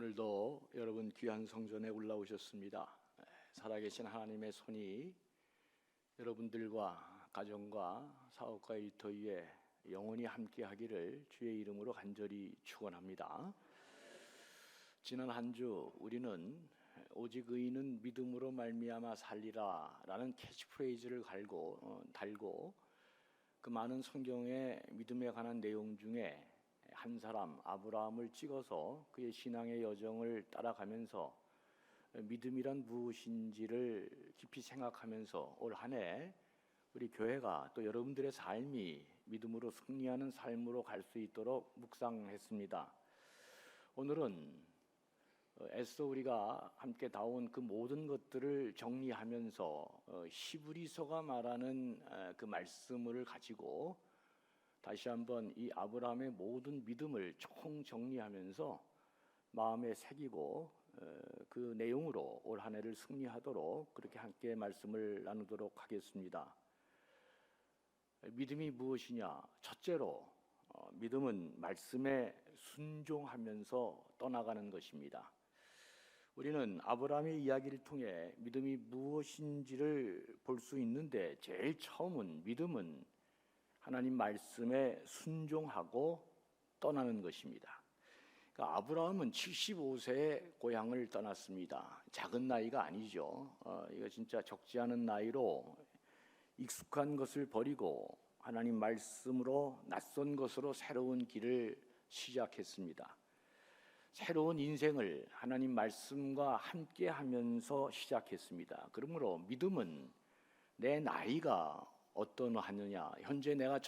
오늘도 여러분 귀한 성전에 올라오셨습니다. 살아계신 하나님의 손이 여러분들과 가정과 사업과 일터 위에 영원히 함께하기를 주의 이름으로 간절히 축원합니다. 지난 한 주 우리는 오직 의인은 믿음으로 말미암아 살리라 라는 캐치프레이즈를 달고 그 많은 성경의 믿음에 관한 내용 중에 한 사람 아브라함을 찍어서 그의 신앙의 여정을 따라가면서 믿음이란 무엇인지를 깊이 생각하면서 올 한 해 우리 교회가 또 여러분들의 삶이 믿음으로 승리하는 삶으로 갈 수 있도록 묵상했습니다. 오늘은 애써 우리가 함께 다온 그 모든 것들을 정리하면서 히브리서가 말하는 그 말씀을 가지고 다시 한번 이 아브라함의 모든 믿음을 총 정리하면서 마음에 새기고 그 내용으로 올 한 해를 승리하도록 그렇게 함께 말씀을 나누도록 하겠습니다. 믿음이 무엇이냐? 첫째로 믿음은 말씀에 순종하면서 떠나가는 것입니다. 우리는 아브라함의 이야기를 통해 믿음이 무엇인지를 볼 수 있는데 제일 처음은 믿음은 하나님 말씀에 순종하고 떠나는 것입니다. 그러니까 아브라함은 75세에 고향을 떠났습니다. 작은 나이가 아니죠. 이거 진짜 적지 않은 나이로 익숙한 것을 버리고 하나님 말씀으로 낯선 것으로 새로운 길을 시작했습니다. 새로운 인생을 하나님 말씀과 함께 하면서 시작했습니다. 그러므로 믿음은 내 나이가 어떠하느냐, 현재 내가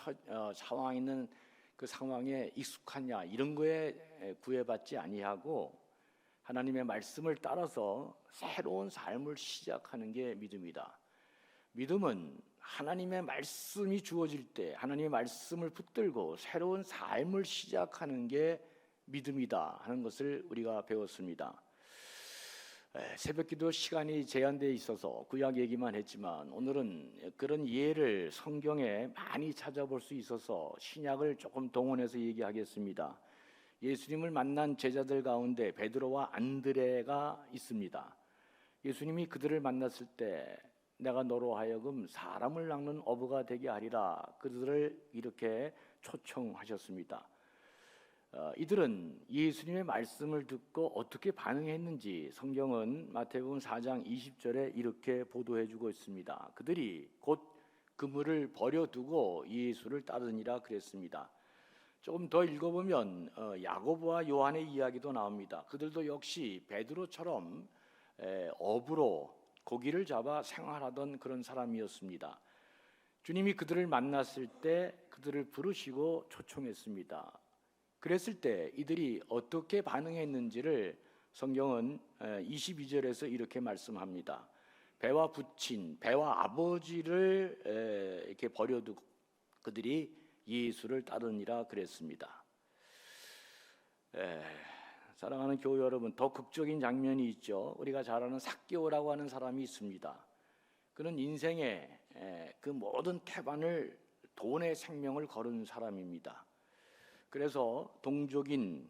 상황에 있는 그 상황에 익숙하냐 이런 거에 구애받지 아니하고 하나님의 말씀을 따라서 새로운 삶을 시작하는 게 믿음이다. 믿음은 하나님의 말씀이 주어질 때 하나님의 말씀을 붙들고 새로운 삶을 시작하는 게 믿음이다 하는 것을 우리가 배웠습니다. 새벽기도 시간이 제한되어 있어서 구약 얘기만 했지만 오늘은 그런 예를 성경에 많이 찾아볼 수 있어서 신약을 조금 동원해서 얘기하겠습니다. 예수님을 만난 제자들 가운데 베드로와 안드레가 있습니다. 예수님이 그들을 만났을 때 내가 너로 하여금 사람을 낚는 어부가 되게 하리라 그들을 이렇게 초청하셨습니다. 이들은 예수님의 말씀을 듣고 어떻게 반응했는지 성경은 마태복음 4장 20절에 이렇게 보도해주고 있습니다. 그들이 곧 그물을 버려두고 예수를 따르니라 그랬습니다. 조금 더 읽어보면 야고보와 요한의 이야기도 나옵니다. 그들도 역시 베드로처럼 어부로 고기를 잡아 생활하던 그런 사람이었습니다. 주님이 그들을 만났을 때 그들을 부르시고 초청했습니다. 그랬을 때 이들이 어떻게 반응했는지를 성경은 22절에서 이렇게 말씀합니다. 배와 부친, 배와 아버지를 이렇게 버려두고 그들이 예수를 따르니라 그랬습니다. 사랑하는 교회 여러분, 더 극적인 장면이 있죠. 우리가 잘 아는 삭개오라고 하는 사람이 있습니다. 그는 인생의 그 모든 태반을 돈의 생명을 걸은 사람입니다. 그래서 동족인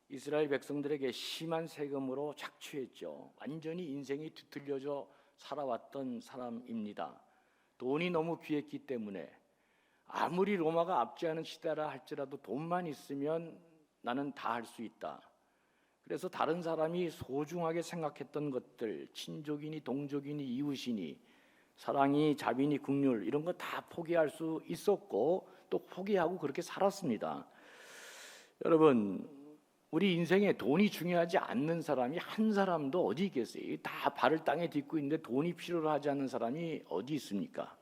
이스라엘 백성들에게 심한 세금으로 착취했죠. 완전히 인생이 뒤틀려져 살아왔던 사람입니다. 돈이 너무 귀했기 때문에 아무리 로마가 압제하는 시대라 할지라도 돈만 있으면 나는 다 할 수 있다. 그래서 다른 사람이 소중하게 생각했던 것들, 친족이니 동족이니 이웃이니 사랑이 자비니 긍휼 이런 거 다 포기할 수 있었고 또 포기하고 그렇게 살았습니다. 여러분, 우리 인생에 돈이 중요하지 않는 사람이 한 사람도 어디 있겠어요? 다 발을 땅에 딛고 있는데 돈이 필요로 하지 않는 사람이 어디 있습니까?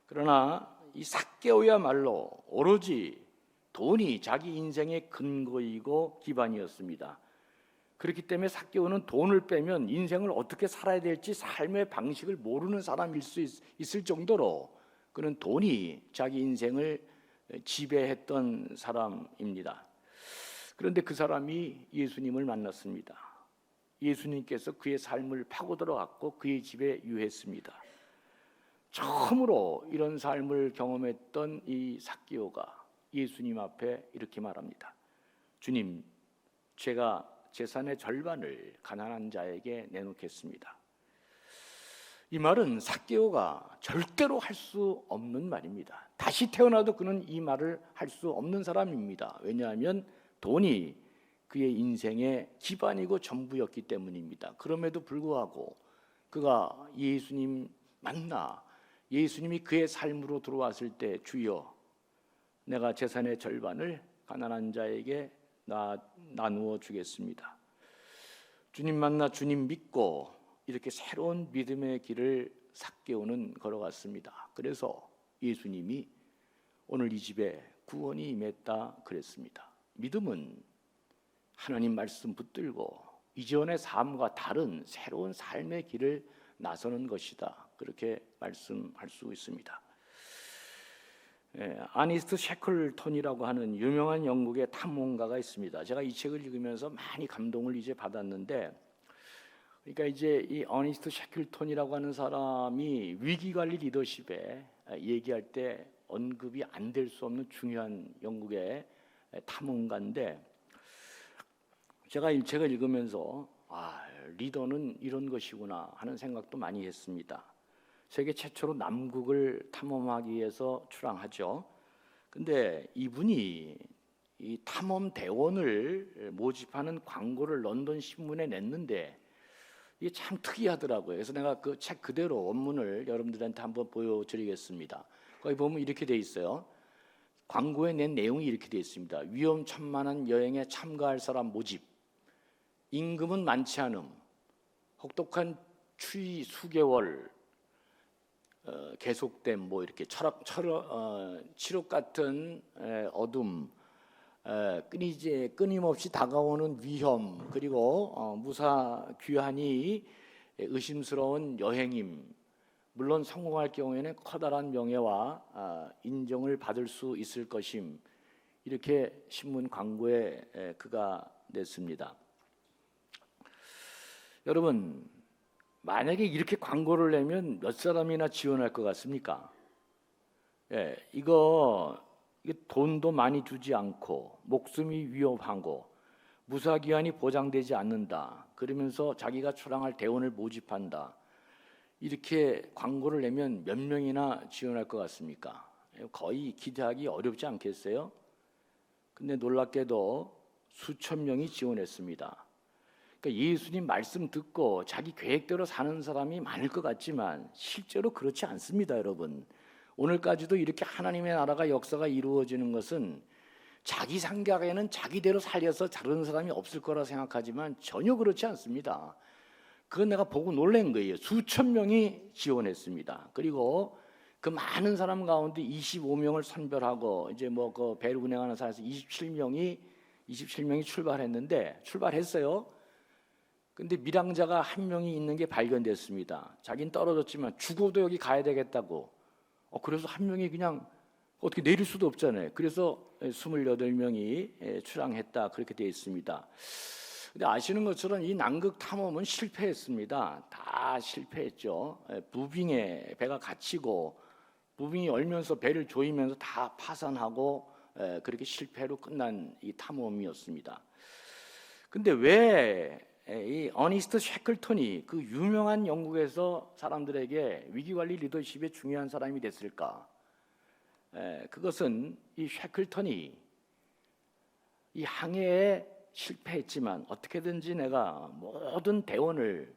그러나 이 삭개오야말로 오로지 돈이 자기 인생의 근거이고 기반이었습니다. 그렇기 때문에 삭개오는 돈을 빼면 인생을 어떻게 살아야 될지 삶의 방식을 모르는 사람일 수 있을 정도로 그는 돈이 자기 인생을 지배했던 사람입니다. 그런데 그 사람이 예수님을 만났습니다. 예수님께서 그의 삶을 파고 들어갔고 그의 집에 유했습니다. 처음으로 이런 삶을 경험했던 이 삭개오가 예수님 앞에 이렇게 말합니다. 주님, 제가 재산의 절반을 가난한 자에게 내놓겠습니다. 이 말은 삭개오가 절대로 할 수 없는 말입니다. 다시 태어나도 그는 이 말을 할 수 없는 사람입니다. 왜냐하면 돈이 그의 인생의 기반이고 전부였기 때문입니다. 그럼에도 불구하고 그가 예수님 만나 예수님이 그의 삶으로 들어왔을 때 주여 내가 재산의 절반을 가난한 자에게 나누어 주겠습니다. 주님 만나 주님 믿고 이렇게 새로운 믿음의 길을 삭개오는 걸어갔습니다. 그래서 예수님이 오늘 이 집에 구원이 임했다 그랬습니다. 믿음은 하나님 말씀 붙들고 이전의 삶과 다른 새로운 삶의 길을 나서는 것이다. 그렇게 말씀할 수 있습니다. 아니스트 셰클톤이라고 하는 유명한 영국의 탐험가가 있습니다. 제가 이 책을 읽으면서 많이 감동을 이제 받았는데, 그러니까 이제 이 어니스트 셰클톤이라고 하는 사람이 위기관리 리더십에 얘기할 때 언급이 안 될 수 없는 중요한 영국의 탐험가인데, 제가 이 책을 읽으면서 리더는 이런 것이구나 하는 생각도 많이 했습니다. 세계 최초로 남극을 탐험하기 위해서 출항하죠. 근데 이분이 이 탐험 대원을 모집하는 광고를 런던 신문에 냈는데 이게 참 특이하더라고요. 그래서 내가 그 책 그대로 원문을 여러분들한테 한번 보여드리겠습니다. 거기 보면 이렇게 돼 있어요. 광고에 낸 내용이 이렇게 돼 있습니다. 위험천만한 여행에 참가할 사람 모집, 임금은 많지 않음, 혹독한 추위 수개월 계속된 뭐 이렇게 칠흑 같은 어둠, 끊임없이 다가오는 위험, 그리고 무사귀환이 의심스러운 여행임. 물론 성공할 경우에는 커다란 명예와 인정을 받을 수 있을 것임. 이렇게 신문 광고에 그가 냈습니다. 여러분, 만약에 이렇게 광고를 내면 몇 사람이나 지원할 것 같습니까? 이게 돈도 많이 주지 않고 목숨이 위험하고 무사기한이 보장되지 않는다. 그러면서 자기가 출항할 대원을 모집한다. 이렇게 광고를 내면 몇 명이나 지원할 것 같습니까? 거의 기대하기 어렵지 않겠어요? 근데 놀랍게도 수천 명이 지원했습니다. 그러니까 예수님 말씀 듣고 자기 계획대로 사는 사람이 많을 것 같지만 실제로 그렇지 않습니다, 여러분. 오늘까지도 이렇게 하나님의 나라가 역사가 이루어지는 것은 자기 생각에는 자기대로 살려서 다른 사람이 없을 거라 생각하지만 전혀 그렇지 않습니다. 그건 내가 보고 놀란 거예요. 수천 명이 지원했습니다. 그리고 그 많은 사람 가운데 25명을 선별하고 이제 뭐 그 배를 운행하는 사람에서 27명이 출발했어요. 근데 미량자가 한 명이 있는 게 발견됐습니다. 자기는 떨어졌지만 죽어도 여기 가야 되겠다고. 그래서 한 명이 그냥 어떻게 내릴 수도 없잖아요. 그래서 28명이 출항했다. 그렇게 되어 있습니다. 근데 아시는 것처럼 이 남극 탐험은 실패했습니다. 다 실패했죠. 무빙에 배가 갇히고 무빙이 열면서 배를 조이면서 다 파산하고 그렇게 실패로 끝난 이 탐험이었습니다. 근데 왜 이 어니스트 셰클톤이 그 유명한 영국에서 사람들에게 위기관리 리더십의 중요한 사람이 됐을까? 그것은 이 셰클톤이 이 항해에 실패했지만 어떻게든지 내가 모든 대원을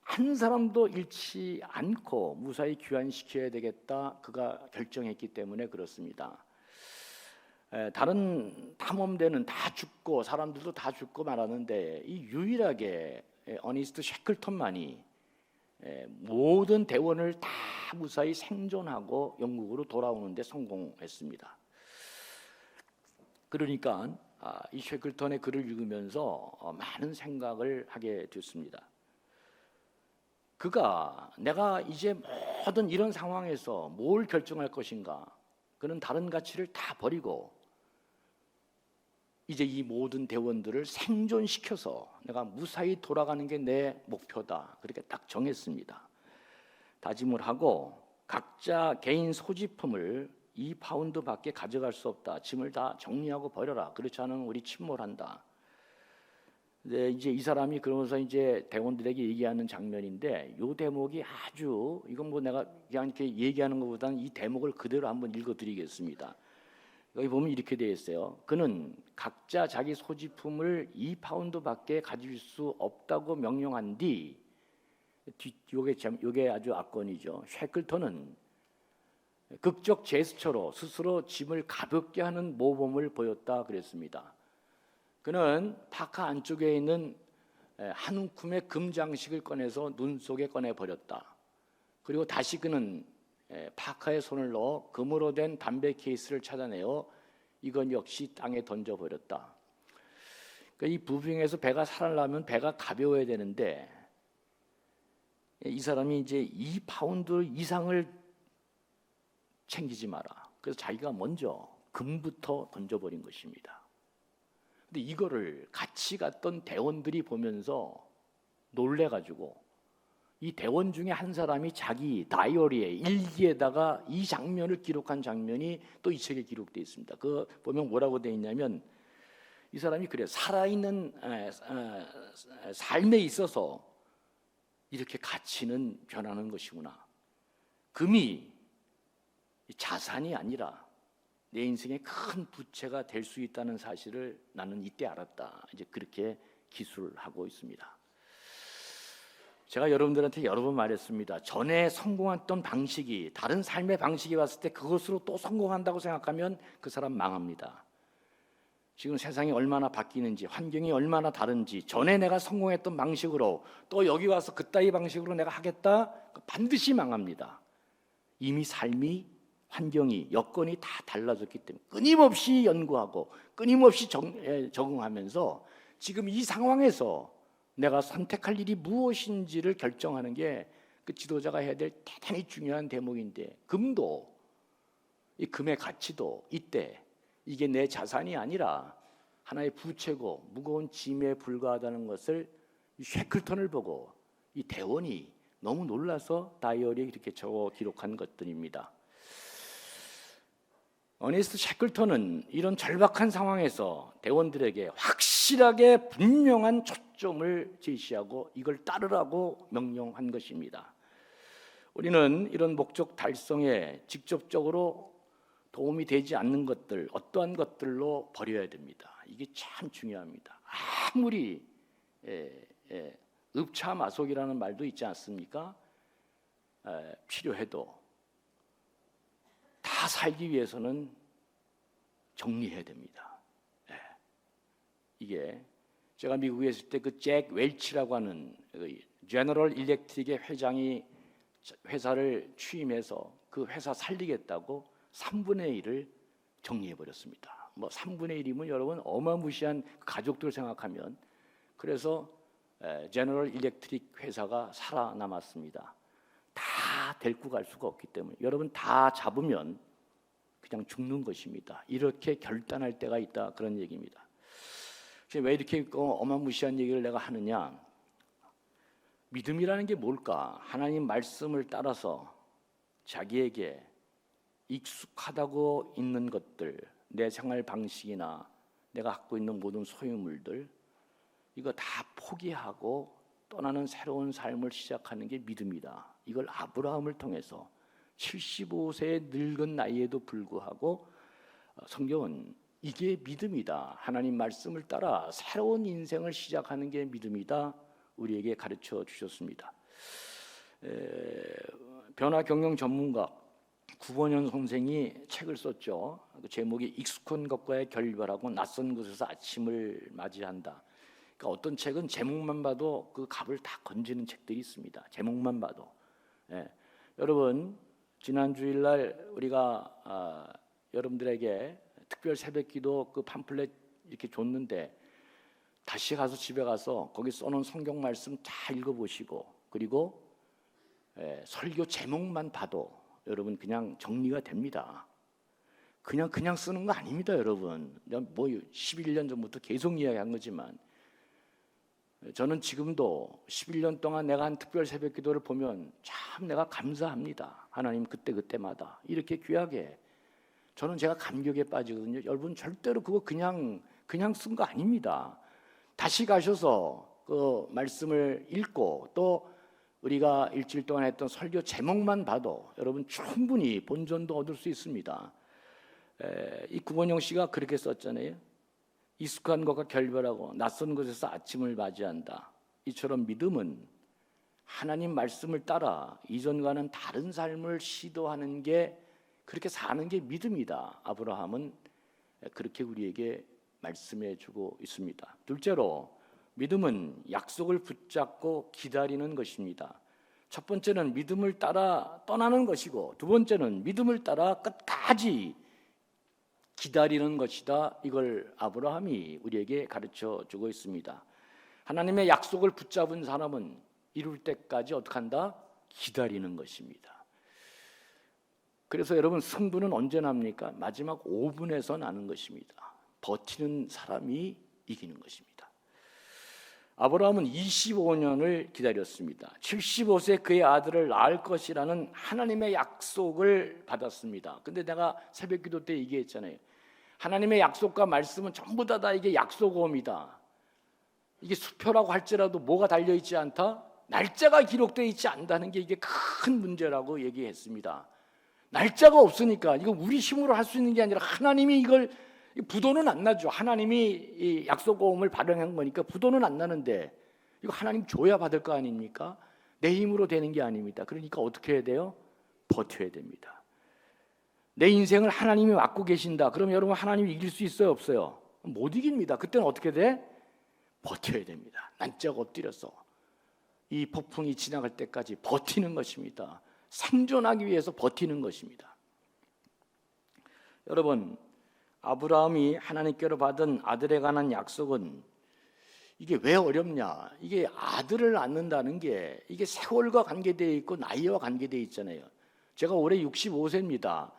한 사람도 잃지 않고 무사히 귀환시켜야 되겠다. 그가 결정했기 때문에 그렇습니다. 다른 탐험대는 다 죽고 사람들도 다 죽고 말하는데 이 유일하게 어니스트 셰클톤만이 모든 대원을 다 무사히 생존하고 영국으로 돌아오는 데 성공했습니다. 그러니까 이 셰클톤의 글을 읽으면서 많은 생각을 하게 됐습니다. 그가 내가 이제 모든 이런 상황에서 뭘 결정할 것인가? 그는 다른 가치를 다 버리고 이제 이 모든 대원들을 생존시켜서 내가 무사히 돌아가는 게 내 목표다. 그렇게 딱 정했습니다. 다짐을 하고 각자 개인 소지품을 2파운드밖에 가져갈 수 없다. 짐을 다 정리하고 버려라. 그렇지 않으면 우리 침몰한다. 네, 이제 이 사람이 그러면서 이제 대원들에게 얘기하는 장면인데, 이 대목이 아주, 이건 뭐 내가 그냥 이렇게 얘기하는 것보다는 이 대목을 그대로 한번 읽어드리겠습니다. 여기 보면 이렇게 되어 있어요. 그는 각자 자기 소지품을 2파운드밖에 가질 수 없다고 명령한 뒤, 요게 아주 압권이죠. 쉐클턴은 극적 제스처로 스스로 짐을 가볍게 하는 모범을 보였다 그랬습니다. 그는 파카 안쪽에 있는 한 움큼의 금장식을 꺼내서 눈 속에 꺼내 버렸다. 그리고 다시 그는 파카에 손을 넣어 금으로 된 담배 케이스를 찾아내어 이건 역시 땅에 던져 버렸다. 그러니까 이 부빙에서 배가 살아나면 배가 가벼워야 되는데, 이 사람이 이제 2파운드 이상을 챙기지 마라. 그래서 자기가 먼저 금부터 던져버린 것입니다. 근데 이거를 같이 갔던 대원들이 보면서 놀래가지고, 이 대원 중에 한 사람이 자기 다이어리에, 일기에다가 이 장면을 기록한 장면이 또 이 책에 기록되어 있습니다. 그 보면 뭐라고 되어 있냐면, 이 사람이 그래, 살아있는 삶에 있어서 이렇게 가치는 변하는 것이구나. 금이 자산이 아니라 내 인생의 큰 부채가 될 수 있다는 사실을 나는 이때 알았다. 이제 그렇게 기술하고 있습니다. 제가 여러분들한테 여러 번 말했습니다. 전에 성공했던 방식이 다른 삶의 방식이 왔을 때 그것으로 또 성공한다고 생각하면 그 사람 망합니다. 지금 세상이 얼마나 바뀌는지, 환경이 얼마나 다른지, 전에 내가 성공했던 방식으로 또 여기 와서 그따위 방식으로 내가 하겠다? 반드시 망합니다. 이미 삶이, 환경이, 여건이 다 달라졌기 때문에 끊임없이 연구하고 끊임없이 적응하면서 지금 이 상황에서 내가 선택할 일이 무엇인지를 결정하는 게 그 지도자가 해야 될 대단히 중요한 대목인데, 금도, 이 금의 가치도 이때 이게 내 자산이 아니라 하나의 부채고 무거운 짐에 불과하다는 것을 쉐클턴을 보고 이 대원이 너무 놀라서 다이어리에 이렇게 적어 기록한 것들입니다. 어니스트 쉐클턴은 이런 절박한 상황에서 대원들에게 확실하게 분명한 초점을 제시하고 이걸 따르라고 명령한 것입니다. 우리는 이런 목적 달성에 직접적으로 도움이 되지 않는 것들, 어떠한 것들로 버려야 됩니다. 이게 참 중요합니다. 아무리 읍차마속이라는 말도 있지 않습니까? 필요해도 다 살기 위해서는 정리해야 됩니다. 이게 제가 미국에 있을 때 그 잭 웰치라고 하는 제너럴 일렉트릭의 회장이 회사를 취임해서 그 회사 살리겠다고 3분의 1을 정리해 버렸습니다. 뭐 3분의 1이면 여러분 어마무시한 가족들 생각하면, 그래서 제너럴 일렉트릭 회사가 살아남았습니다. 다 데리고 갈 수가 없기 때문에 여러분 다 잡으면 그냥 죽는 것입니다. 이렇게 결단할 때가 있다, 그런 얘기입니다. 왜 이렇게 어마무시한 얘기를 내가 하느냐? 믿음이라는 게 뭘까? 하나님 말씀을 따라서 자기에게 익숙하다고 있는 것들, 내 생활 방식이나 내가 갖고 있는 모든 소유물들, 이거 다 포기하고 떠나는 새로운 삶을 시작하는 게 믿음이다. 이걸 아브라함을 통해서 75세의 늙은 나이에도 불구하고 성경은 이게 믿음이다, 하나님 말씀을 따라 새로운 인생을 시작하는 게 믿음이다, 우리에게 가르쳐 주셨습니다. 변화 경영 전문가 구본현 선생이 책을 썼죠. 그 제목이 익숙한 것과의 결별하고 낯선 곳에서 아침을 맞이한다. 그러니까 어떤 책은 제목만 봐도 그 값을 다 건지는 책들이 있습니다. 제목만 봐도. 여러분, 지난 주일날 우리가 여러분들에게 특별 새벽기도 그 팜플렛 이렇게 줬는데, 다시 가서 집에 가서 거기 써놓은 성경 말씀 다 읽어보시고, 그리고 설교 제목만 봐도 여러분 그냥 정리가 됩니다. 그냥 쓰는 거 아닙니다, 여러분. 뭐 11년 전부터 계속 이야기한 거지만, 저는 지금도 11년 동안 내가 한 특별 새벽기도를 보면 참 내가 감사합니다. 하나님 그때마다 이렇게 귀하게, 저는 제가 감격에 빠지거든요. 여러분 절대로 그거 그냥 쓴 거 아닙니다. 다시 가셔서 그 말씀을 읽고 또 우리가 일주일 동안 했던 설교 제목만 봐도 여러분 충분히 본전도 얻을 수 있습니다. 이 구본영 씨가 그렇게 썼잖아요. 익숙한 것과 결별하고 낯선 곳에서 아침을 맞이한다. 이처럼 믿음은 하나님 말씀을 따라 이전과는 다른 삶을 시도하는 게, 그렇게 사는 게 믿음이다. 아브라함은 그렇게 우리에게 말씀해 주고 있습니다. 둘째로, 믿음은 약속을 붙잡고 기다리는 것입니다. 첫 번째는 믿음을 따라 떠나는 것이고, 두 번째는 믿음을 따라 끝까지 기다리는 것이다. 이걸 아브라함이 우리에게 가르쳐 주고 있습니다. 하나님의 약속을 붙잡은 사람은 이룰 때까지 어떻게 한다? 기다리는 것입니다. 그래서 여러분, 승부는 언제 납니까? 마지막 5분에서 나는 것입니다. 버티는 사람이 이기는 것입니다. 아브라함은 25년을 기다렸습니다. 75세 그의 아들을 낳을 것이라는 하나님의 약속을 받았습니다. 근데 내가 새벽기도 때 얘기했잖아요. 하나님의 약속과 말씀은 전부 다 이게 약속어입니다. 이게 수표라고 할지라도 뭐가 달려있지 않다? 날짜가 기록되어 있지 않다는 게 이게 큰 문제라고 얘기했습니다. 날짜가 없으니까 이거 우리 힘으로 할 수 있는 게 아니라 하나님이 이걸, 부도는 안 나죠. 하나님이 이 약속어음을 발행한 거니까 부도는 안 나는데 이거 하나님 줘야 받을 거 아닙니까? 내 힘으로 되는 게 아닙니다. 그러니까 어떻게 해야 돼요? 버텨야 됩니다. 내 인생을 하나님이 맡고 계신다. 그럼 여러분, 하나님이 이길 수 있어요? 없어요? 못 이깁니다. 그때는 어떻게 돼? 버텨야 됩니다. 난짝 엎드려서 이 폭풍이 지나갈 때까지 버티는 것입니다. 생존하기 위해서 버티는 것입니다. 여러분, 아브라함이 하나님께로 받은 아들에 관한 약속은 이게 왜 어렵냐? 이게 아들을 낳는다는 게 이게 세월과 관계되어 있고 나이와 관계되어 있잖아요. 제가 올해 65세입니다.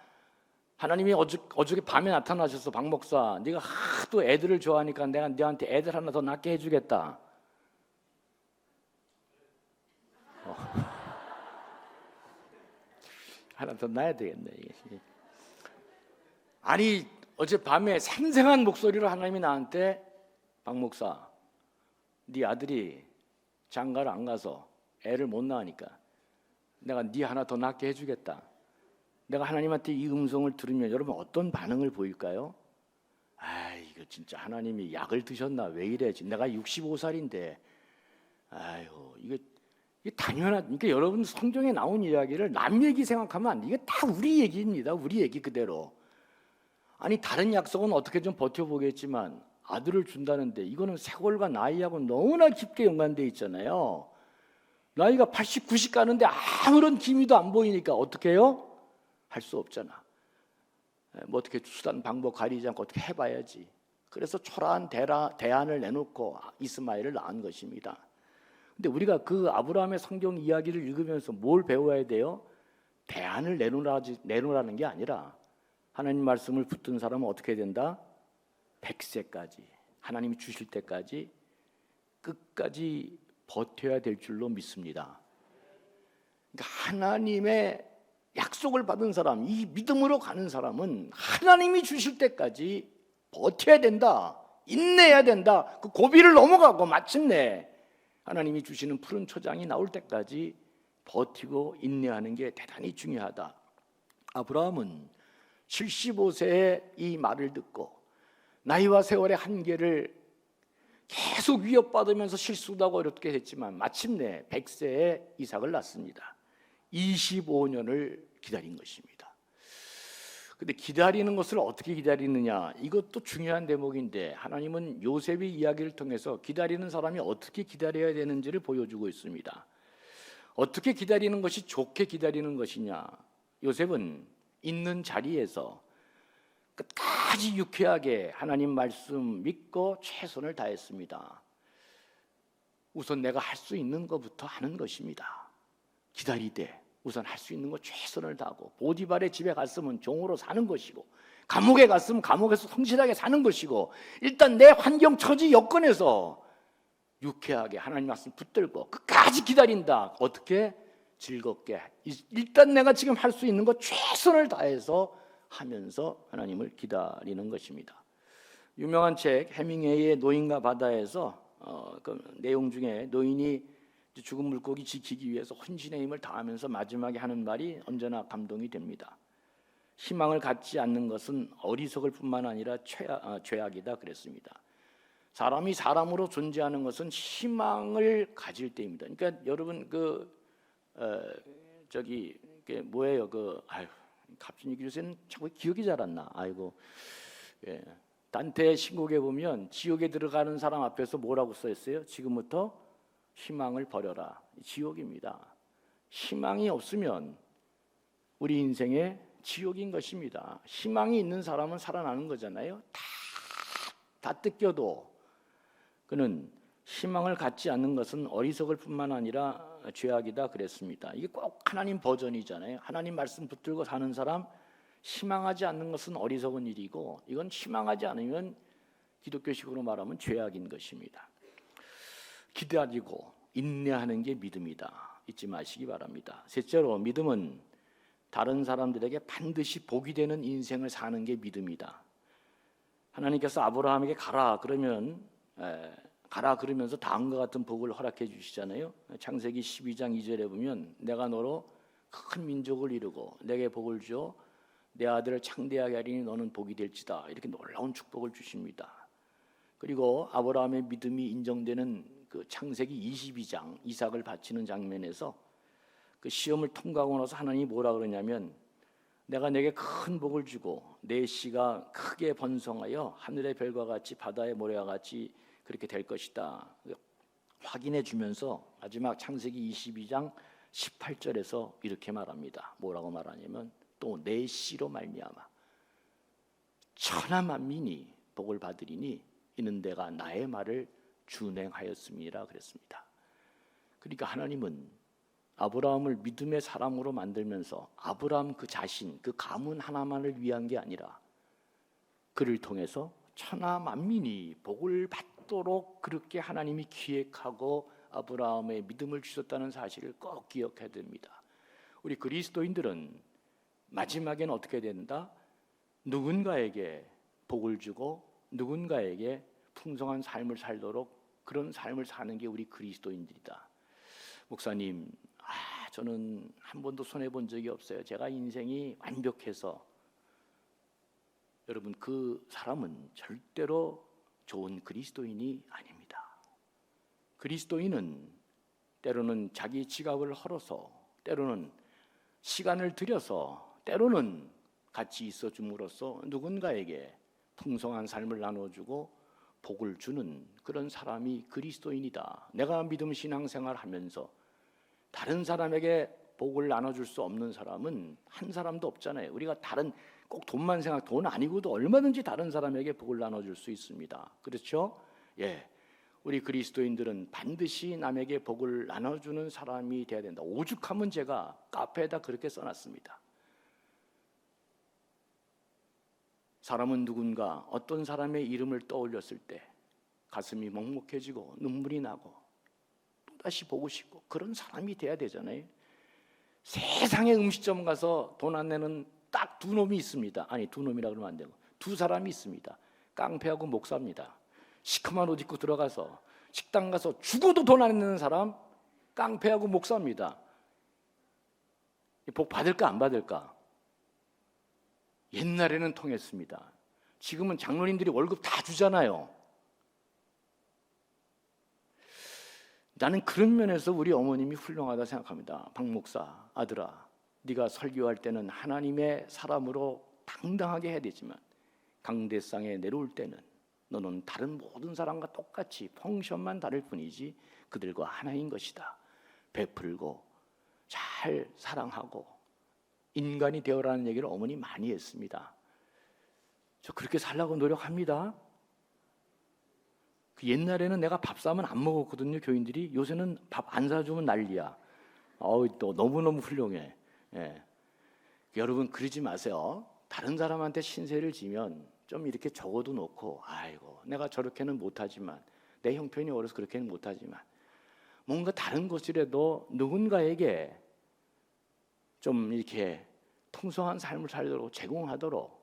하나님이 어저께 밤에 나타나셔서, 박 목사, 네가 하도 애들을 좋아하니까 내가 너한테 애들 하나 더 낳게 해주겠다. 하나 더 낳아야 되겠네. 아니, 어젯밤에 생생한 목소리로 하나님이 나한테, 박 목사, 네 아들이 장가를 안 가서 애를 못 낳으니까 내가 네 하나 더 낳게 해주겠다. 내가 하나님한테 이 음성을 들으면 여러분 어떤 반응을 보일까요? 아, 이거 진짜 하나님이 약을 드셨나? 왜 이래? 내가 65살인데 아유, 이게 당연한, 그러니까 여러분 성경에 나온 이야기를 남 얘기 생각하면 안 돼. 이게 다 우리 얘기입니다. 우리 얘기 그대로. 아니, 다른 약속은 어떻게 좀 버텨보겠지만 아들을 준다는데 이거는 세월과 나이하고 너무나 깊게 연관되어 있잖아요. 나이가 80, 90 가는데 아무런 기미도 안 보이니까 어떻게 해요? 할 수 없잖아. 뭐 어떻게 수단 방법 가리지 않고 어떻게 해봐야지. 그래서 초라한 대안을 내놓고 이스마엘을 낳은 것입니다. 근데 우리가 그 아브라함의 성경 이야기를 읽으면서 뭘 배워야 돼요? 대안을 내놓으라는 게 아니라 하나님 말씀을 붙든 사람은 어떻게 된다? 100세까지 하나님이 주실 때까지 끝까지 버텨야 될 줄로 믿습니다. 그러니까 하나님의 약속을 받은 사람, 이 믿음으로 가는 사람은 하나님이 주실 때까지 버텨야 된다. 인내해야 된다. 그 고비를 넘어가고 마침내 하나님이 주시는 푸른 초장이 나올 때까지 버티고 인내하는 게 대단히 중요하다. 아브라함은 75세에 이 말을 듣고 나이와 세월의 한계를 계속 위협받으면서 실수도 하고 어렵게 했지만 마침내 100세에 이삭을 낳습니다. 25년을 기다린 것입니다. 근데 기다리는 것을 어떻게 기다리느냐, 이것도 중요한 대목인데 하나님은 요셉의 이야기를 통해서 기다리는 사람이 어떻게 기다려야 되는지를 보여주고 있습니다. 어떻게 기다리는 것이 좋게 기다리는 것이냐, 요셉은 있는 자리에서 끝까지 유쾌하게 하나님 말씀 믿고 최선을 다했습니다. 우선 내가 할 수 있는 것부터 하는 것입니다. 기다리되 우선 할 수 있는 거 최선을 다하고, 보디발의 집에 갔으면 종으로 사는 것이고, 감옥에 갔으면 감옥에서 성실하게 사는 것이고, 일단 내 환경 처지 여건에서 유쾌하게 하나님 말씀 붙들고 끝까지 기다린다. 어떻게? 즐겁게. 일단 내가 지금 할 수 있는 거 최선을 다해서 하면서 하나님을 기다리는 것입니다. 유명한 책 해밍웨이의 노인과 바다에서 그 내용 중에 노인이 죽은 물고기 지키기 위해서 혼신의 힘을 다하면서 마지막에 하는 말이 언제나 감동이 됩니다. 희망을 갖지 않는 것은 어리석을 뿐만 아니라 죄악이다 그랬습니다. 사람이 사람으로 존재하는 것은 희망을 가질 때입니다. 그러니까 여러분 그게 뭐예요? 갑자기 요새는 자꾸 기억이 잘 안 나. 아이고. 예. 단테의 신곡에 보면 지옥에 들어가는 사람 앞에서 뭐라고 써 있어요? 지금부터 희망을 버려라. 지옥입니다. 희망이 없으면 우리 인생에 지옥인 것입니다. 희망이 있는 사람은 살아나는 거잖아요. 다 뜯겨도 그는 희망을 갖지 않는 것은 어리석을 뿐만 아니라 죄악이다 그랬습니다. 이게 꼭 하나님 버전이잖아요. 하나님 말씀 붙들고 사는 사람, 희망하지 않는 것은 어리석은 일이고 이건 희망하지 않으면 기독교식으로 말하면 죄악인 것입니다. 기다리고 인내하는 게 믿음이다. 잊지 마시기 바랍니다. 셋째로 믿음은 다른 사람들에게 반드시 복이 되는 인생을 사는 게 믿음이다. 하나님께서 아브라함에게 가라 그러면서 다음과 같은 복을 허락해 주시잖아요. 창세기 12장 2절에 보면 내가 너로 큰 민족을 이루고 내게 복을 주어 내 아들을 창대하게 하리니 너는 복이 될지다. 이렇게 놀라운 축복을 주십니다. 그리고 아브라함의 믿음이 인정되는 그 창세기 22장 이삭을 바치는 장면에서 그 시험을 통과하고 나서 하나님이 뭐라 그러냐면 내가 내게 큰 복을 주고 내 씨가 크게 번성하여 하늘의 별과 같이 바다의 모래와 같이 그렇게 될 것이다. 확인해 주면서 마지막 창세기 22장 18절에서 이렇게 말합니다. 뭐라고 말하냐면 또 내 씨로 말미암아 천하 만민이 복을 받으리니 이는 내가 나의 말을 준행하였음이라 그랬습니다. 그러니까 하나님은 아브라함을 믿음의 사람으로 만들면서 아브라함 그 자신, 그 가문 하나만을 위한 게 아니라 그를 통해서 천하 만민이 복을 받도록 그렇게 하나님이 기획하고 아브라함의 믿음을 주셨다는 사실을 꼭 기억해야 됩니다. 우리 그리스도인들은 마지막에는 어떻게 된다? 누군가에게 복을 주고 누군가에게 풍성한 삶을 살도록 그런 삶을 사는 게 우리 그리스도인들이다. 목사님, 저는 한 번도 손해본 적이 없어요. 제가 인생이 완벽해서. 여러분, 그 사람은 절대로 좋은 그리스도인이 아닙니다. 그리스도인은 때로는 자기 지갑을 헐어서, 때로는 시간을 들여서, 때로는 같이 있어줌으로써 누군가에게 풍성한 삶을 나눠주고 복을 주는 그런 사람이 그리스도인이다. 내가 믿음 신앙생활 하면서 다른 사람에게 복을 나눠줄 수 없는 사람은 한 사람도 없잖아요. 우리가 꼭 돈만 돈 아니고도 얼마든지 다른 사람에게 복을 나눠줄 수 있습니다. 그렇죠? 예. 우리 그리스도인들은 반드시 남에게 복을 나눠주는 사람이 돼야 된다. 오죽하면 제가 카페에다 그렇게 써놨습니다. 사람은 누군가 어떤 사람의 이름을 떠올렸을 때 가슴이 먹먹해지고 눈물이 나고 또다시 보고 싶고 그런 사람이 돼야 되잖아요. 세상의 음식점 가서 돈 안 내는 딱 두 놈이 있습니다. 아니, 두 놈이라 그러면 안 되고 두 사람이 있습니다. 깡패하고 목사입니다. 시커먼 옷 입고 들어가서 식당 가서 죽어도 돈 안 내는 사람, 깡패하고 목사입니다. 복 받을까 안 받을까? 옛날에는 통했습니다. 지금은 장로님들이 월급 다 주잖아요. 나는 그런 면에서 우리 어머님이 훌륭하다 생각합니다. 박 목사, 아들아, 네가 설교할 때는 하나님의 사람으로 당당하게 해야 되지만 강대상에 내려올 때는 너는 다른 모든 사람과 똑같이 펑션만 다를 뿐이지 그들과 하나인 것이다. 베풀고 잘 사랑하고 인간이 되어라는 얘기를 어머니 많이 했습니다. 저 그렇게 살려고 노력합니다. 그 옛날에는 내가 밥 사면 안 먹었거든요. 교인들이. 요새는 밥 안 사주면 난리야. 또 너무너무 훌륭해. 예. 여러분 그러지 마세요. 다른 사람한테 신세를 지면 좀 이렇게 적어도 놓고 아이고 내가 저렇게는 못하지만 내 형편이 어려서 그렇게는 못하지만 뭔가 다른 것이라도 누군가에게 좀 이렇게 풍성한 삶을 살도록 제공하도록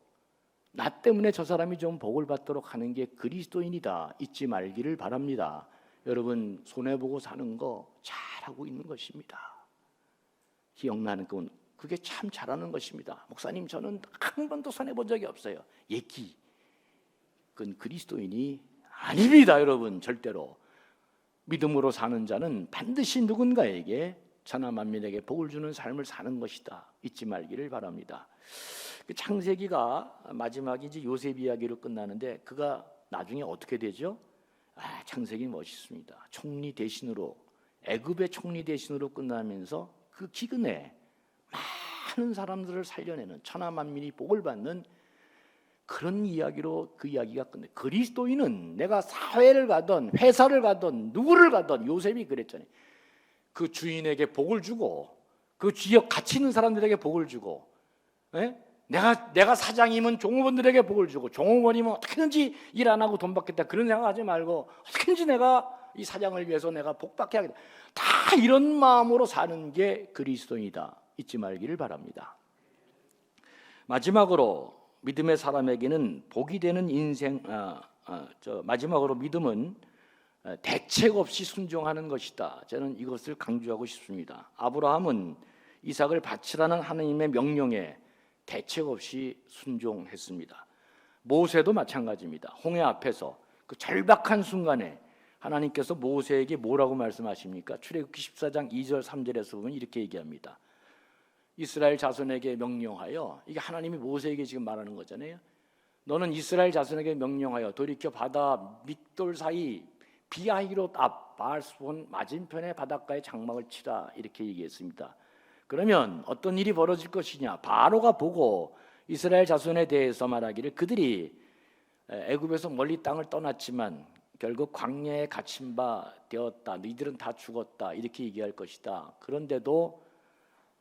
나 때문에 저 사람이 좀 복을 받도록 하는 게 그리스도인이다. 잊지 말기를 바랍니다. 여러분 손해보고 사는 거 잘하고 있는 것입니다. 기억나는 건 그게 참 잘하는 것입니다. 목사님, 저는 한 번도 손해본 적이 없어요. 얘기. 그건 그리스도인이 아닙니다. 여러분, 절대로. 믿음으로 사는 자는 반드시 누군가에게 천하 만민에게 복을 주는 삶을 사는 것이다. 잊지 말기를 바랍니다. 창세기가 마지막이 이제 요셉 이야기로 끝나는데 그가 나중에 어떻게 되죠? 창세기 멋있습니다. 총리 대신으로, 애굽의 총리 대신으로 끝나면서 그 기근에 많은 사람들을 살려내는, 천하 만민이 복을 받는 그런 이야기로 그 이야기가 끝나요. 그리스도인은 내가 사회를 가든 회사를 가든 누구를 가든, 요셉이 그랬잖아요. 그 주인에게 복을 주고 그 지역 가치 있는 사람들에게 복을 주고, 내가 사장이면 종업원들에게 복을 주고, 종업원이면 어떻게든지 일 안 하고 돈 받겠다 그런 생각하지 말고 어떻게든지 내가 이 사장을 위해서 내가 복받게 하겠다, 다 이런 마음으로 사는 게 그리스도인이다. 잊지 말기를 바랍니다. 마지막으로 믿음의 사람에게는 복이 되는 인생, 마지막으로 믿음은 대책 없이 순종하는 것이다. 저는 이것을 강조하고 싶습니다. 아브라함은 이삭을 바치라는 하나님의 명령에 대책 없이 순종했습니다. 모세도 마찬가지입니다. 홍해 앞에서 그 절박한 순간에 하나님께서 모세에게 뭐라고 말씀하십니까? 출애굽기 14장 2절 3절에서 보면 이렇게 얘기합니다. 이스라엘 자손에게 명령하여, 이게 하나님이 모세에게 지금 말하는 거잖아요. 너는 이스라엘 자손에게 명령하여 돌이켜 바다 밑돌 사이 비하히롯 앞 바알스본 맞은편의 바닷가에 장막을 치라, 이렇게 얘기했습니다. 그러면 어떤 일이 벌어질 것이냐? 바로가 보고 이스라엘 자손에 대해서 말하기를 그들이 애굽에서 멀리 땅을 떠났지만 결국 광야에 갇힌 바 되었다, 너희들은 다 죽었다, 이렇게 얘기할 것이다. 그런데도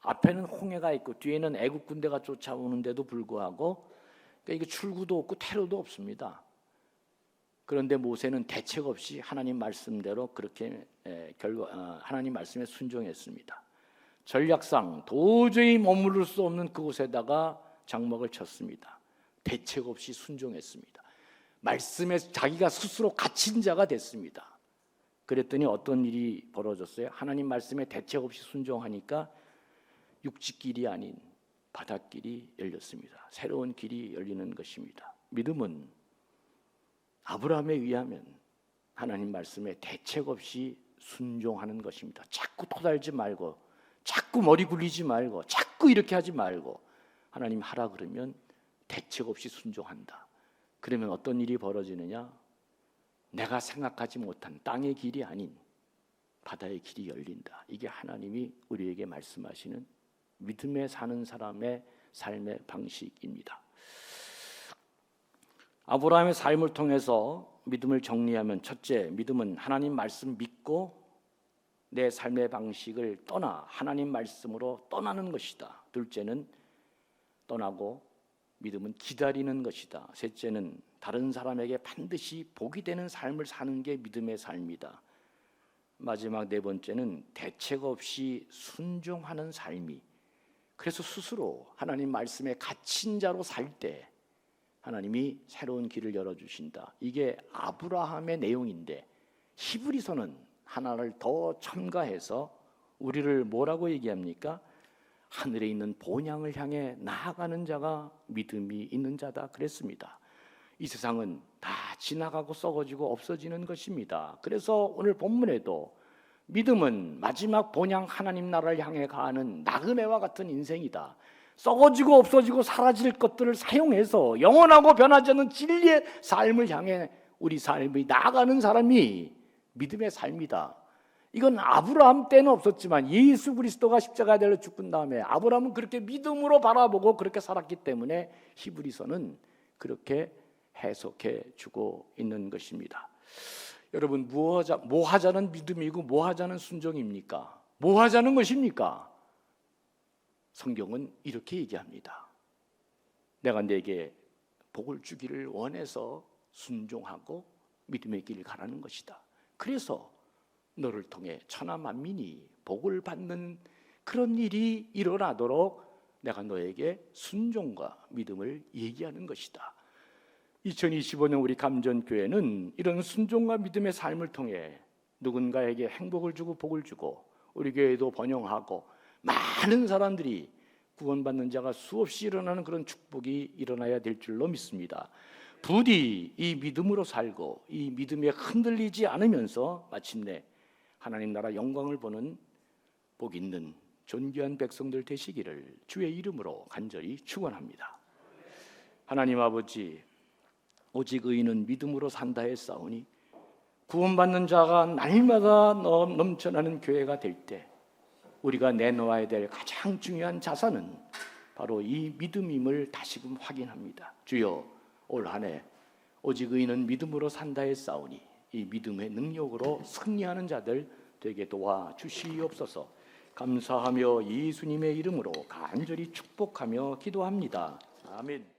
앞에는 홍해가 있고 뒤에는 애굽 군대가 쫓아오는데도 불구하고 이게 출구도 없고 퇴로도 없습니다. 그런데 모세는 대책 없이 하나님 말씀대로 그렇게 하나님 말씀에 순종했습니다. 전략상 도저히 머무를 수 없는 그곳에다가 장막을 쳤습니다. 대책 없이 순종했습니다. 말씀에 자기가 스스로 갇힌 자가 됐습니다. 그랬더니 어떤 일이 벌어졌어요? 하나님 말씀에 대책 없이 순종하니까 육지길이 아닌 바닷길이 열렸습니다. 새로운 길이 열리는 것입니다. 믿음은 아브라함에 의하면 하나님 말씀에 대책 없이 순종하는 것입니다. 자꾸 토달지 말고, 자꾸 머리 굴리지 말고, 자꾸 이렇게 하지 말고, 하나님 하라 그러면 대책 없이 순종한다. 그러면 어떤 일이 벌어지느냐? 내가 생각하지 못한 땅의 길이 아닌 바다의 길이 열린다. 이게 하나님이 우리에게 말씀하시는 믿음에 사는 사람의 삶의 방식입니다. 아브라함의 삶을 통해서 믿음을 정리하면, 첫째, 믿음은 하나님 말씀 믿고 내 삶의 방식을 떠나 하나님 말씀으로 떠나는 것이다. 둘째는 떠나고 믿음은 기다리는 것이다. 셋째는 다른 사람에게 반드시 복이 되는 삶을 사는 게 믿음의 삶이다. 마지막 네 번째는 대책 없이 순종하는 삶이, 그래서 스스로 하나님 말씀에 갇힌 자로 살 때 하나님이 새로운 길을 열어주신다. 이게 아브라함의 내용인데 히브리서는 하나를 더 첨가해서 우리를 뭐라고 얘기합니까? 하늘에 있는 본향을 향해 나아가는 자가 믿음이 있는 자다 그랬습니다. 이 세상은 다 지나가고 썩어지고 없어지는 것입니다. 그래서 오늘 본문에도 믿음은 마지막 본향 하나님 나라를 향해 가는 나그네와 같은 인생이다. 썩어지고 없어지고 사라질 것들을 사용해서 영원하고 변하지 않는 진리의 삶을 향해 우리 삶이 나아가는 사람이 믿음의 삶이다. 이건 아브라함 때는 없었지만 예수 그리스도가 십자가에 달려 죽은 다음에 아브라함은 그렇게 믿음으로 바라보고 그렇게 살았기 때문에 히브리서는 그렇게 해석해 주고 있는 것입니다. 여러분, 뭐 하자는 믿음이고 뭐 하자는 순종입니까? 뭐 하자는 것입니까? 성경은 이렇게 얘기합니다. 내가 내게 복을 주기를 원해서 순종하고 믿음의 길을 가라는 것이다. 그래서 너를 통해 천하 만민이 복을 받는 그런 일이 일어나도록 내가 너에게 순종과 믿음을 얘기하는 것이다. 2025년 우리 감전교회는 이런 순종과 믿음의 삶을 통해 누군가에게 행복을 주고 복을 주고 우리 교회도 번영하고 많은 사람들이 구원받는 자가 수없이 일어나는 그런 축복이 일어나야 될 줄로 믿습니다. 부디 이 믿음으로 살고 이 믿음에 흔들리지 않으면서 마침내 하나님 나라 영광을 보는 복 있는 존귀한 백성들 되시기를 주의 이름으로 간절히 축원합니다. 하나님 아버지, 오직 의인은 믿음으로 산다 했사오니 구원받는 자가 날마다 넘쳐나는 교회가 될 때 우리가 내놓아야 될 가장 중요한 자산은 바로 이 믿음임을 다시금 확인합니다. 주여, 올 한 해 오직 의인은 믿음으로 산다 했사오니 이 믿음의 능력으로 승리하는 자들 되게 도와주시옵소서. 감사하며 예수님의 이름으로 간절히 축복하며 기도합니다. 아멘.